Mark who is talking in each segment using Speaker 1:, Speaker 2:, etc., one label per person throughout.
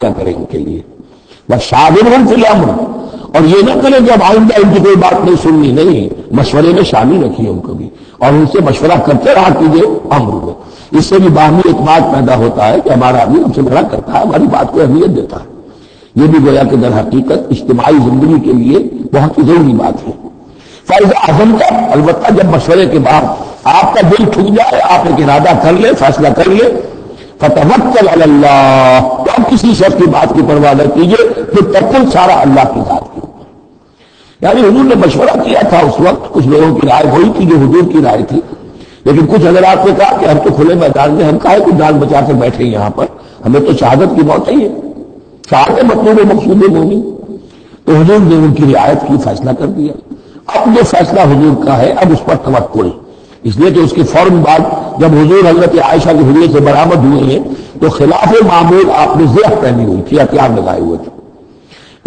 Speaker 1: کیا کریں ان کے لیے بس شاورہم فی الامر، اور یہ نہ کریں کہ اب آئندہ ان کی کوئی بات نہیں سننی، نہیں، مشورے میں شامل رکھیے ان کو بھی اور ان سے مشورہ کرتے رہا کیجیے امر میں۔ اس سے بھی باہمی اعتماد پیدا ہوتا ہے کہ ہمارا امیر ہم سے بڑا کرتا ہے، ہماری بات کو اہمیت دیتا ہے۔ یہ بھی گویا کہ در حقیقت اجتماعی زندگی کے لیے بہت ہی ضروری بات ہے۔ فائدہ اعظم کا، البتہ جب مشورے کے بعد آپ کا دل ٹھک جائے، آپ ایک ارادہ کر لیں، فیصلہ کر لیں، فتوکل علی اللہ، تو اب کسی شخص کی بات کی پرواہ نہ کیجیے، پھر توکل سارا اللہ کی ذات کی۔ یعنی حضور نے مشورہ کیا تھا اس وقت، کچھ لوگوں کی رائے وہی تھی جو حضور کی رائے تھی، لیکن کچھ حضرات نے کہا کہ ہم تو کھلے میدان میں، ہم کاہے کو جان بچا کر بیٹھے یہاں پر، ہمیں تو شہادت کی موت ہی ہے، شہادت مطلوب مقصود مومن۔ تو حضور نے ان کی رعایت کی، فیصلہ کر دیا۔ اب جو فیصلہ حضور کا ہے اب اس پر توکل، اس لیے کہ اس کے فوراً بعد جب حضور حضرت عائشہ کے حجرے سے برآمد ہوئے ہیں تو خلاف معمول آپ نے زیہ پہنی ہوئی تھی، ہتھیار لگائے ہوئے تھے،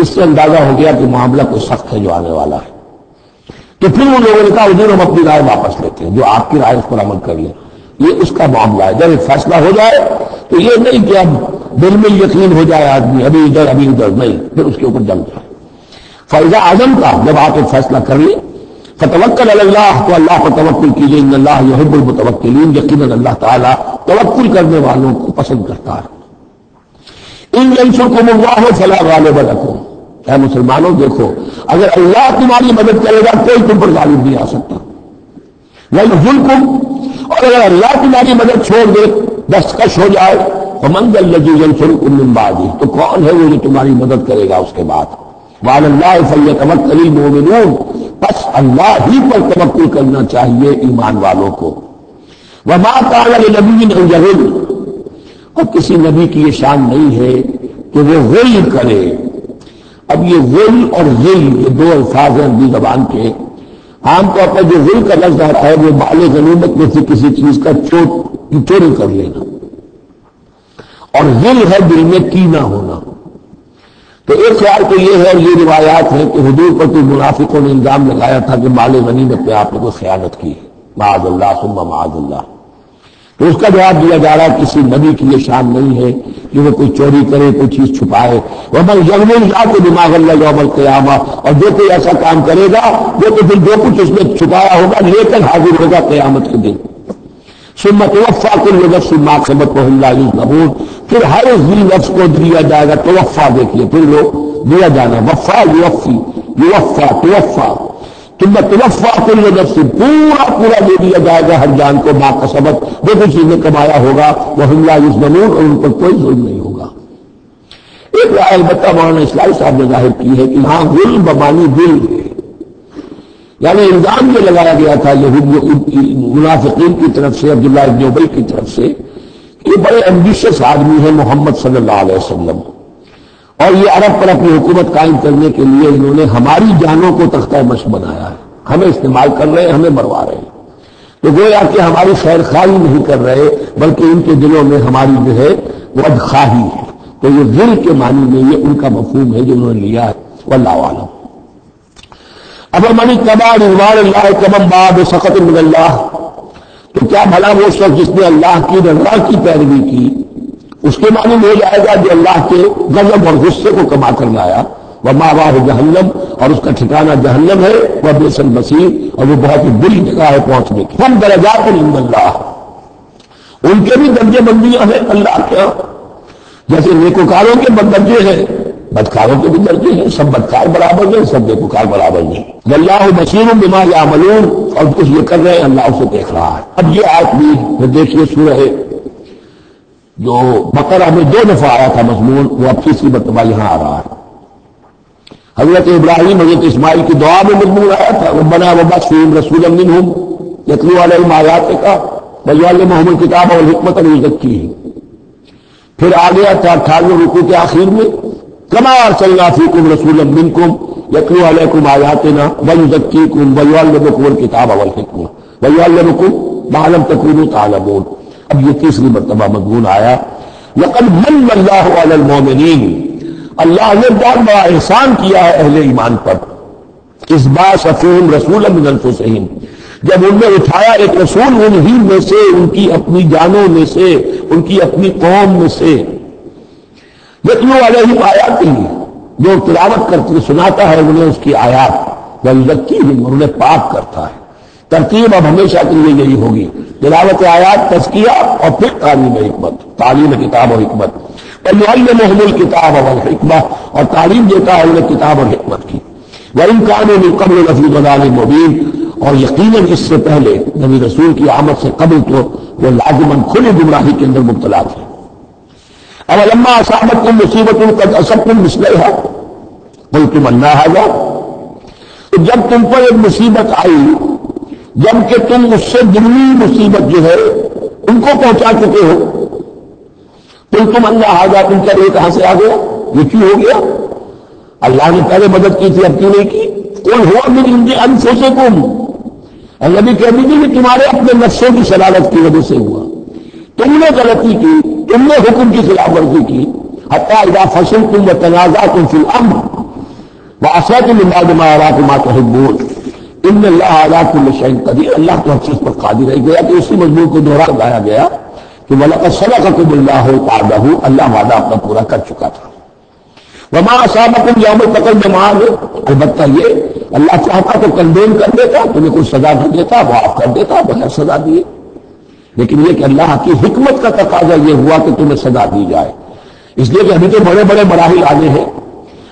Speaker 1: اس سے اندازہ ہو گیا کہ معاملہ کوئی سخت ہے جو آنے والا ہے۔ تو پھر ان لوگوں نے کہا حضور ہم اپنی رائے واپس لیتے ہیں، جو آپ کی رائے اس پر عمل کر لیں۔ یہ اس کا معاملہ ہے، جب ایک فیصلہ ہو جائے تو یہ نہیں کہ اب دل میں یقین ہو جائے آدمی ابھی ادھر نہیں، پھر اس کے اوپر جم جائے۔ فائدہ اعظم کا، جب آپ ایک فیصلہ کر لیں فتوکل علی اللہ، تو اللہ پر توکل کیجیے، ان اللہ یحب المتوکلین، یقیناً اللہ تعالیٰ توکل کرنے والوں کو پسند کرتا ہے۔ ان ینصرکم اللہ فلا غالب لکم، اے مسلمانوں دیکھو، اگر اللہ تمہاری مدد کرے گا کوئی تم پر غالب نہیں آ سکتا، وَيَخْذُلْكُمْ، اور اگر اللہ تمہاری مدد چھوڑ دے، دستکش ہو جائے، فَمَنْ ذَا الَّذِي يَنصُرُكُم مِّن بَعْدِهِ، تو کون ہے وہ جو تمہاری مدد کرے گا اس کے بعد۔ وَعَلَى اللَّهِ فَلْيَتَوَكَّلِ الْمُؤْمِنُونَ، بس اللہ ہی پر توکل کرنا چاہیے ایمان والوں کو۔ وَمَا كَانَ لِنَبِيٍّ أَن يَغِلَّ، اور کسی نبی کی یہ شان نہیں ہے کہ وہ غل کرے۔ اب یہ غل اور غل یہ دو الفاظ ہیں عربی زبان کے، عام طور پر جو غل کا لفظ آتا ہے وہ مال غنیمت میں سے کسی چیز کا چوری کر لینا، اور غل ہے دل میں کینہ ہونا۔ تو ایک خیال تو یہ ہے، اور یہ روایات ہیں کہ حضور پر کوئی منافقوں نے الزام لگایا تھا کہ مال غنیمت میں آپ نے کوئی خیانت کی ہے، معاذ اللہ ثم معاذ اللہ۔ تو اس کا جواب دیا جا رہا ہے کسی نبی کی یہ شان نہیں ہے کہ وہ کوئی چوری کرے، کوئی چیز چھپائے۔ وَمَن يَغْلُلْ يَأْتِ بِمَا غَلَّ يَوْمَ الْقِيَامَةِ، اور جو کوئی ایسا کام کرے گا وہ تو پھر جو کچھ اس نے چھپایا ہوگا لے کر حاضر ہوگا قیامت کے دن۔ ثُمَّ تُوَفَّىٰ كُلُّ نَفْسٍ مَّا كَسَبَتْ وَهُمْ لَا يُظْلَمُونَ، پھر ہر ذی نفس کو دیا جائے گا، توفا دیکھیے پھر لوگ دیا جانا، وفا یوفی، یوفا توفا، ثم توفا كل نفس، پورا دے دیا جائے گا ہر جان کو، ما کسبت، جو کچھ نے کمایا ہوگا، وہم لا یظلمون، اور ان پر کوئی ظلم نہیں ہوگا۔ ایک رائے البتہ مولانا اسلامی صاحب نے ظاہر کی ہے کہ ہاں غل بمانی دل ہے، یعنی الزام یہ لگایا گیا تھا منافقین کی طرف سے، عبداللہ ابن ابی کی طرف سے، یہ بڑے ایمبیشس آدمی ہیں محمد صلی اللہ علیہ وسلم، اور یہ عرب پر اپنی حکومت قائم کرنے کے لیے انہوں نے ہماری جانوں کو تختہ مشق بنایا ہے، ہمیں استعمال کر رہے ہیں، ہمیں مروا رہے ہیں۔ تو گویا کہ ہماری خیر خواہی نہیں کر رہے بلکہ ان کے دلوں میں ہماری جو ہے بدخواہی ہے۔ تو یہ ذل کے معنی میں یہ ان کا مفہوم ہے جو انہوں نے لیا ہے، واللہ اعلم۔ اب من اتبع رضوان اللہ کمن باء بسخط من اللہ، تو کیا بھلا وہ شخص جس نے اللہ کی رضا کی پیروی کی، اس کے معنی میں ہو جائے گا جو اللہ کے غضب اور غصے کو کما کر لایا، ومأواہ جہنم، اور اس کا ٹھکانہ جہنم ہے، وبئس المصیر، اور وہ بہت ہی بری جگہ ہے پہنچنے کی۔ ہم درجات عند اللہ، ان کے بھی درجے بندیاں ہیں اللہ کے، جیسے نیکوکاروں کے درجے ہیں بدکاروں کے بھی درجے ہیں، سب بدکار برابر نہیں، سب نیکوکار برابر نہیں۔ واللہ بصیر بما یعملون، اور کچھ یہ کر رہے ہیں اللہ اسے دیکھ رہا ہے۔ اب یہ آیت بھی دیکھیے سورہ جو بقرہ میں 2 دفعہ آیا تھا مضمون، وہ اب تیسری مرتبہ یہاں آ رہا ہے۔ حضرت ابراہیم حضرت اسماعیل کی دعا میں مضمون آیا تھا، ربنا وابعث فیہم رسولا منہم یتلو علیہم آیاتک ویعلمہم الکتاب والحکمۃ ویزکیہم۔ پھر آ گیا تھا 98 رکوع کے آخر میں، کما ارسلنا فیکم رسولا منکم یتلو علیکم آیاتنا ویزکیکم ویعلمکم الکتاب والحکمہ ویعلمکم ما لم تکونوا تعلمون۔ اب یہ تیسری مرتبہ مضمون آیا، لقد من اللہ علی المؤمنین، اللہ نے بہت بڑا احسان کیا ہے اہل ایمان پر، اذ بعث فیہم رسولا من انفسہم، جب ان نے اٹھایا ایک رسول انہی میں سے، ان کی اپنی جانوں میں سے، ان کی اپنی قوم میں سے، یتلو علیہم آیاتہ، جو تلاوت کرتے سناتا ہے انہیں اس کی آیات، ویزکیہم، اور انہیں پاک کرتا ہے۔ ترتیب اب ہمیشہ کے لیے یہی ہوگی، تلاوت آیات، تزکیہ، اور پھر تعلیم حکمت، تعلیم کتاب و حکمت۔ وَيُعَلِّمُهُمُ الْكِتَابَ وَالْحِكْمَةَ، اور تعلیم دیتا ہے انہیں کتاب اور حکمت کی۔ وَإِن كَانُوا مِن قَبْلُ لَفِي ضَلَالٍ مُّبِينٍ، اور یقیناً اس سے پہلے نبی رسول کی آمد سے قبل تو وہ لازماً کھلی گمراہی کے اندر مبتلا تھے۔ أَوَلَمَّا أَصَابَتْكُم مُّصِيبَةٌ قَدْ أَصَبْتُم مِّثْلَيْهَا قُلْتُمْ أَنَّىٰ هَٰذَا، جب تم پر ایک مصیبت آئی، جب کہ تم اس سے دگنی مصیبت جو ہے ان کو پہنچا چکے ہو، قُلْتُمْ أَنَّىٰ هَٰذَا، تم کیا یہ کہاں سے آ گیا، یہ کیوں ہو گیا؟ اللہ نے پہلے مدد کی تھی، اب کیوں نہیں کی؟ قُلْ هُوَ مِنْ عِندِ أَنفُسِكُمْ، اللہ بھی کہہ دیجیے کہ تمہارے اپنے نفسوں کی شرارت کی وجہ سے ہوا، تم نے غلطی کی، تم نے حکم کی خلاف ورزی کی۔ حتیٰ اذا فشلتم وتنازعتم فی الامر وعصیتم من بعد ما اراکم ما تحبون ان اللہ علی کل شیء قدیر، اللہ تو ہر چیز پر قادر ہے۔ گیا کہ اسی مضمون کو دوہرا لایا گیا کہ وَلَقَدْ صَدَقَكُمُ اللَّهُ وَعْدَهُ، اللہ وعدہ اپنا پورا کر چکا تھا۔ وما اصابکم یوم التقى الجمعان، البتہ یہ اللہ چاہتا تو کنڈیم کر دیتا، تمہیں کوئی سزا نہ دیتا، معاف کر دیتا بغیر سزا دیے، لیکن یہ کہ اللہ کی حکمت کا تقاضا یہ ہوا کہ تمہیں سزا دی جائے، اس لیے کہ ابھی تو بڑے بڑے مراحل آنے ہیں۔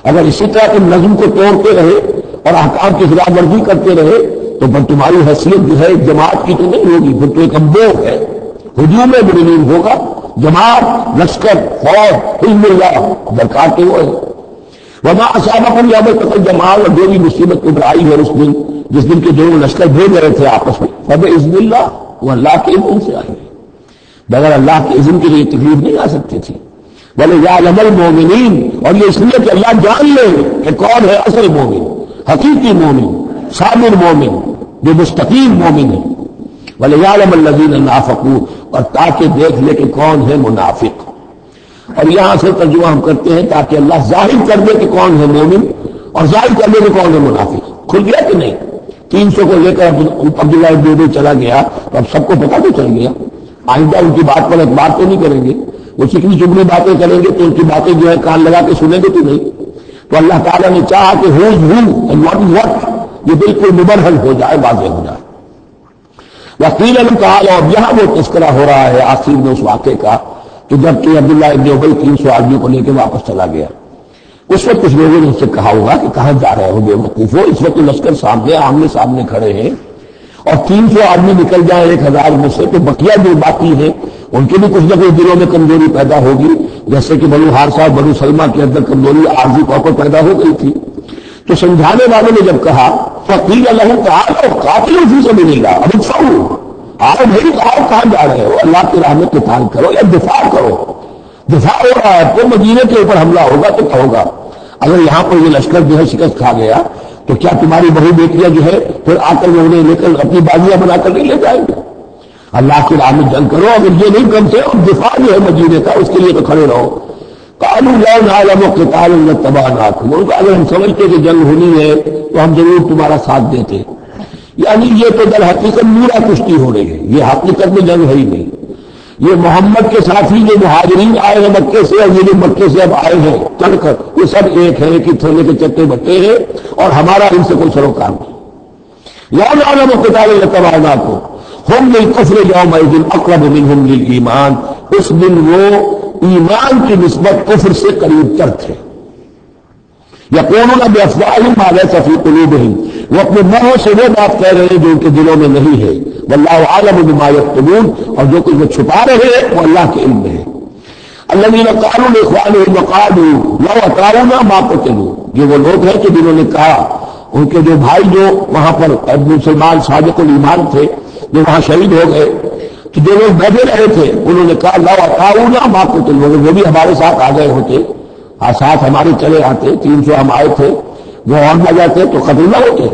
Speaker 1: اگر اسی طرح تم نظم کو توڑتے رہے اور احکام کی خلاف ورزی کرتے رہے تو پھر تمہاری حیثیت جو ہے جماعت کی تو نہیں ہوگی، پھر تو ایک امبوہ ہے، ہجوم مجرمین ہوگا، جماعت، لشکر، فوج، حزب اللہ درکار کے وہ ہے۔ وما اصابکم یوم التقى الجمعان، اور جو بھی مصیبت کو آئی ہے اس دن، جس دن کے دونوں لشکر بھیج رہے تھے آپس میں، فبإذن اللہ، وہ اللہ کے اذن سے آئی، بغیر اللہ کے اذن کے لیے تکلیف نہیں آ سکتی تھی۔ وَلِيَعْلَمَ الْمُؤْمِنِينَ، اور یہ اس لیے کہ اللہ جان لے کہ کون ہے اصل مومن، حقیقی مومن، صابر مومن، جو مستقیم مومن ہے۔ وَلِيَعْلَمَ الَّذِينَ نَافَقُوا، اور تاکہ دیکھ لے کہ کون ہے منافق۔ اور یہاں سے ترجمہ ہم کرتے ہیں تاکہ اللہ ظاہر کر دے کہ کون ہے مومن اور ظاہر کر دے کہ کون ہے منافق۔ کھل گیا کہ نہیں؟ 300 کو لے کر عبداللہ ابن ابی چلا گیا تو اب سب کو پتا تو چل گیا، آئندہ ان کی بات پر اعتبار تو نہیں کریں گے، وہ چکنی چگنی باتیں کریں گے تو ان کی باتیں جو ہے کان لگا کے سنیں گے تو نہیں۔ تو اللہ تعالیٰ نے چاہا کہ واٹ یہ بالکل مبرہن ہو جائے، واضح ہو جائے۔ وقیل تعالیٰ، اور یہاں وہ تذکرہ ہو رہا ہے آخر میں اس واقعے کا کہ جب کہ عبداللہ ابن ابی 300 آدمیوں کو لے کے واپس چلا گیا، اس وقت کچھ لوگوں نے ان سے کہا ہوگا کہ کہاں جا رہے ہو بے وقوفو، اس وقت لشکر سامنے آمنے سامنے کھڑے ہیں اور 300 آدمی نکل جائیں 1000 میں سے تو بقیہ جو باقی ہیں ان کے بھی کچھ نہ کچھ دلوں میں کمزوری پیدا ہوگی، جیسے کہ بنو حارثہ اور بنو سلمہ کے اندر کمزوری عارضی طور پر پیدا ہو گئی تھی۔ تو سمجھانے والوں نے جب کہا فقیل لهم تعالوا قاتلوا فی سبیل اللہ، اب ادفعوا، آؤ بھائی آؤ، کہاں جا رہے ہو، اللہ کی راہ میں قتال کرو یا دفاع کرو، دفاع ہو رہا ہے تو مدینے کے اوپر حملہ ہوگا تو کیا ہوگا؟ اگر یہاں پر یہ لشکر جو ہے شکست کھا گیا تو کیا تمہاری بہو بیٹیاں جو ہے پھر آ کر انہیں لے کر اپنی بازیاں بنا کر نہیں لے جائیں گے؟ اللہ کی راہ میں جنگ کرو، اگر یہ نہیں کرتے اور دفاع جو ہے مدینے کا اس کے لیے تو کھڑے رہو۔ قالوا لا نعلم قتالا لاتبعناكم، اگر ہم سمجھتے کہ جنگ ہونی ہے تو ہم ضرور تمہارا ساتھ دیتے۔ یعنی یہ تو در حقیقت نورا کشتی ہو رہی ہے، یہ حقیقت میں جنگ ہے ہی نہیں۔ یہ محمد کے ساتھی جو مہاجرین آئے ہیں مکے سے اور یہ جو مکے سے اب آئے ہیں چڑھ کر، یہ سب ایک ہے کہ تھوڑے کے چٹے بٹے ہیں اور ہمارا ان سے کوئی سروکار نہیں۔ لا نعلم قتالا لاتبعناكم ہم للکفر یومئذ اقرب منہم للایمان، اس دن وہ ایمان کی نسبت کفر سے قریب تر تھے۔ یقولون بافواہہم ما لیس فی قلوبہم، وہ اپنے منہوں سے وہ بات کہہ رہے ہیں جو ان کے دلوں میں نہیں ہے۔ واللہ عالم بما یکتمون، اور جو کچھ وہ چھپا رہے ہیں وہ اللہ کے علم میں ہے۔ الذین قالوا لاخوانہم وقعدوا لو اطاعونا ما قتلوا، یہ وہ لوگ ہیں کہ جنہوں نے کہا، ان کے جو بھائی جو وہاں پر مسلمان صادق الایمان تھے جو وہاں شہید ہو گئے، تو جو لوگ بیٹھے رہے تھے انہوں نے کہا لو اطاعونا ما قتلوا، وہ بھی ہمارے ساتھ آ گئے ہوتے، ساتھ ہمارے چلے آتے، 300 ہم آئے تھے، وہ اور نہ جاتے تو قتل نہ ہوتے۔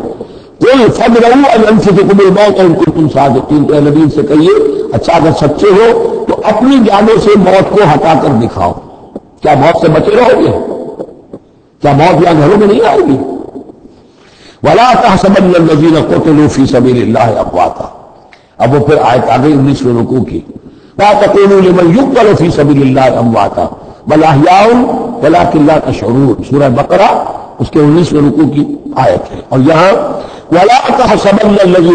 Speaker 1: قل فادرؤوا عن انفسکم الموت ان کنتم صادقین، کہ نبی سے کہیے اچھا اگر سچے ہو تو اپنی جانوں سے موت کو ہٹا کر دکھاؤ، کیا موت سے بچے رہو گے؟ کیا موت یہاں گھروں میں نہیں آئے گی؟ ولا تحسبن الذین قتلوا فی سبیل اللہ امواتا، اب وہ پھر آیت آ گئی 19 رکوع کی، لا تقولوا لمن یقتل فی سبیل اللہ امواتا بل احیاء ولکن لا تشعرون، سورہ بقرہ اس کے 19ویں رکوع کی آیت ہے۔ اور یہاں وَلَا تَحْسَبَنَّ الَّذِينَ